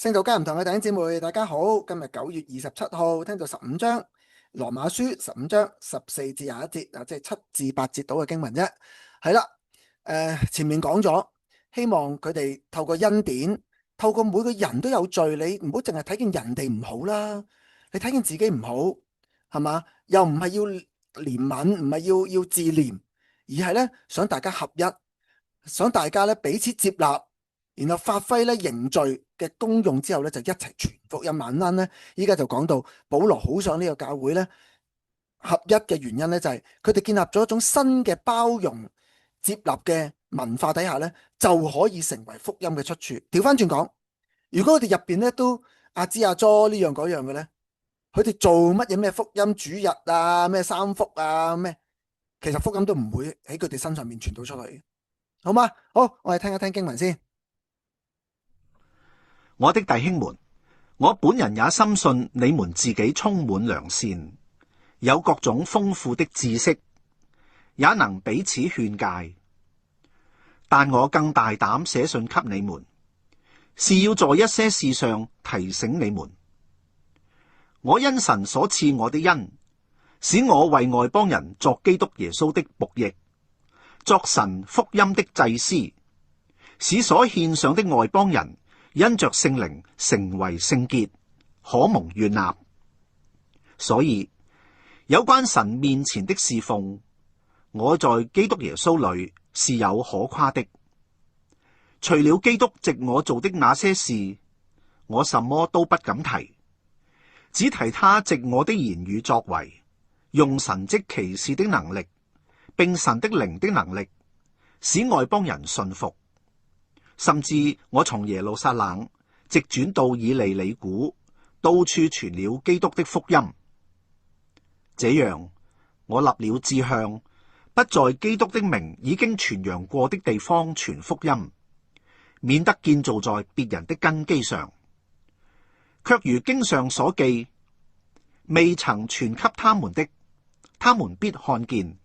聖道家唔同嘅弟兄姊妹，大家好。今日9月27號，聽到15章羅馬書15章14至21節啊，即係7至8節到嘅經文啫。係啦，前面講咗，希望佢哋透過恩典，透過每個人都有罪，你唔好淨係睇見人哋唔好啦，你睇見自己唔好，係嘛？又唔係要憐憫，唔係要自憐，而係咧想大家合一，想大家咧彼此接納。然後發揮咧凝聚嘅功用之後咧，就一齊傳福音。晚安咧，依家就講到保羅好想呢個教會咧合一嘅原因咧，就係佢哋建立咗一種新嘅包容接納嘅文化底下咧，就可以成為福音嘅出處。調翻轉講，如果佢哋入邊咧都阿支阿佐呢樣嗰樣嘅咧，佢哋做乜嘢咩福音主日啊，咩三福啊咩，其實福音都唔會喺佢哋身上面傳到出去，好嗎？好，我哋聽一聽經文先。我的弟兄們，我本人也深信你們自己充滿良善，有各種豐富的知識，也能彼此勸誡。但我更大膽寫信給你們，是要在一些事上提醒你們。我因神所賜我的恩，使我為外邦人作基督耶穌的僕役，作神福音的祭司，使所獻上的外邦人因着聖靈成為聖潔，可蒙悅納。所以有關神面前的侍奉，我在基督耶穌裡是有可誇的。除了基督藉我做的那些事，我什麼都不敢提，只提他藉我的言語作為，用神蹟奇事的能力，並神的靈的能力，使外邦人信服。甚至我從耶路撒冷直轉到以利里古，到處傳了基督的福音。這樣，我立了志向，不在基督的名已經傳揚過的地方傳福音，免得建造在別人的根基上。卻如經上所記，未曾傳給他們的，他們必看見；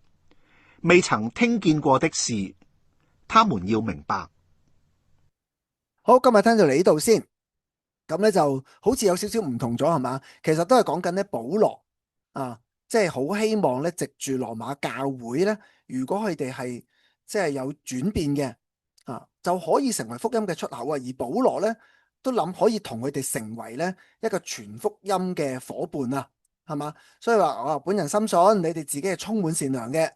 未曾聽見過的事，他們要明白。好，今日聽到嚟呢度先，咁咧就好似有少少唔同咗，係嘛？其實都係講緊咧保羅啊，即係好希望咧藉住羅馬教會咧，如果佢哋係即係有轉變嘅啊，就可以成為福音嘅出口啊。而保羅咧都諗可以同佢哋成為咧一個傳福音嘅伙伴啊，係嘛？所以話我本人深信你哋自己係充滿善良嘅。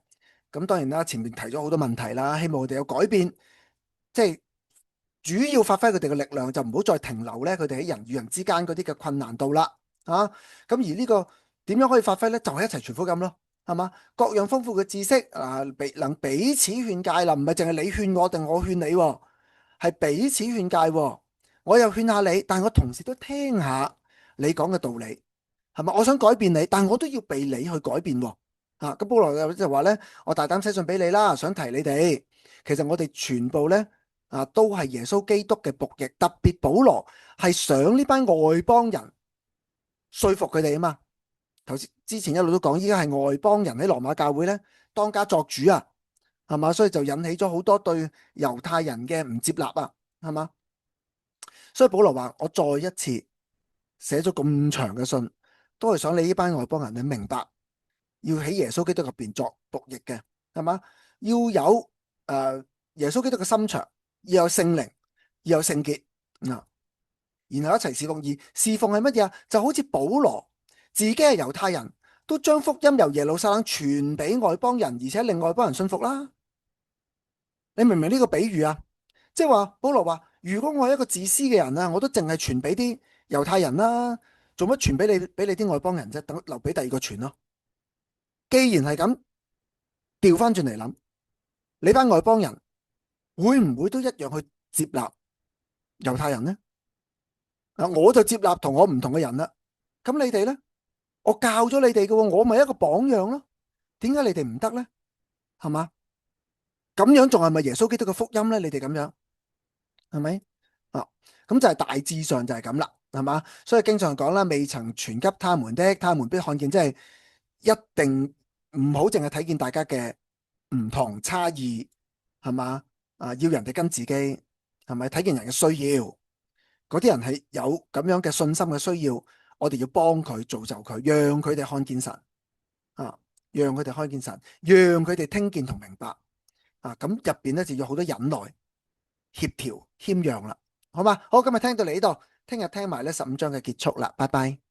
咁當然啦，前面提咗好多問題啦，希望佢哋有改變，即係。主要發揮佢哋嘅力量，就唔好再停留咧佢哋喺人與人之間嗰啲嘅困難度啦。咁而呢個點樣可以發揮咧？就係一齊傳福音咯，係嘛？各樣豐富嘅知識能彼此勸誡啦，唔係淨係你勸我定我勸你，係彼此勸誡。我又勸下你，但係我同時都聽下你講嘅道理，係嘛？我想改變你，但係我都要被你去改變。咁保羅就話咧，我大膽寫信俾你啦，想提你哋。其實我哋全部咧。都係耶穌基督嘅僕役，特別保羅係想呢班外邦人說服佢哋啊嘛。頭先之前一路都講，依家係外邦人喺羅馬教會咧當家作主啊，係嘛，所以就引起咗好多對猶太人嘅唔接納啊，係嘛。所以保羅話：我再一次寫咗咁長嘅信，都係想你呢班外邦人你明白，要喺耶穌基督入邊作僕役嘅，係嘛，要有耶穌基督嘅心腸。要有聖靈，要有聖潔啊，然後一齊侍奉。而侍奉係乜嘢啊？就好似保羅自己係猶太人，都將福音由耶路撒冷傳俾外邦人，而且令外邦人信服啦。你明唔明呢個比喻啊？即係話保羅話：如果我係一個自私嘅人啊，我都淨係傳俾啲猶太人啦，做乜傳俾你啲外邦人啫？等留俾第二個傳咯。既然係咁，調翻轉嚟諗，你班外邦人。會唔會都一樣去接納猶太人呢？我就接納同我唔同嘅人啦。咁你哋呢？我教咗你哋嘅，我咪一個榜樣咯。點解你哋唔得呢？係嘛？咁樣仲係咪耶穌基督嘅福音呢？你哋咁樣係咪？咁就係大致上就係咁啦，係嘛？所以經常講啦，未曾傳給他們的，他們必看見，即係一定唔好淨係睇見大家嘅唔同差異，係嘛？要人哋跟自己，係咪睇見人嘅需要？嗰啲人係有咁樣嘅信心嘅需要，我哋要幫佢造就佢，讓佢哋看見神啊，讓佢哋看見神，讓佢哋聽見同明白啊。咁入邊咧就要好多忍耐、協調、謙讓啦，好嘛？好，今日聽到嚟呢度，聽日聽埋呢15章嘅結束啦，拜拜。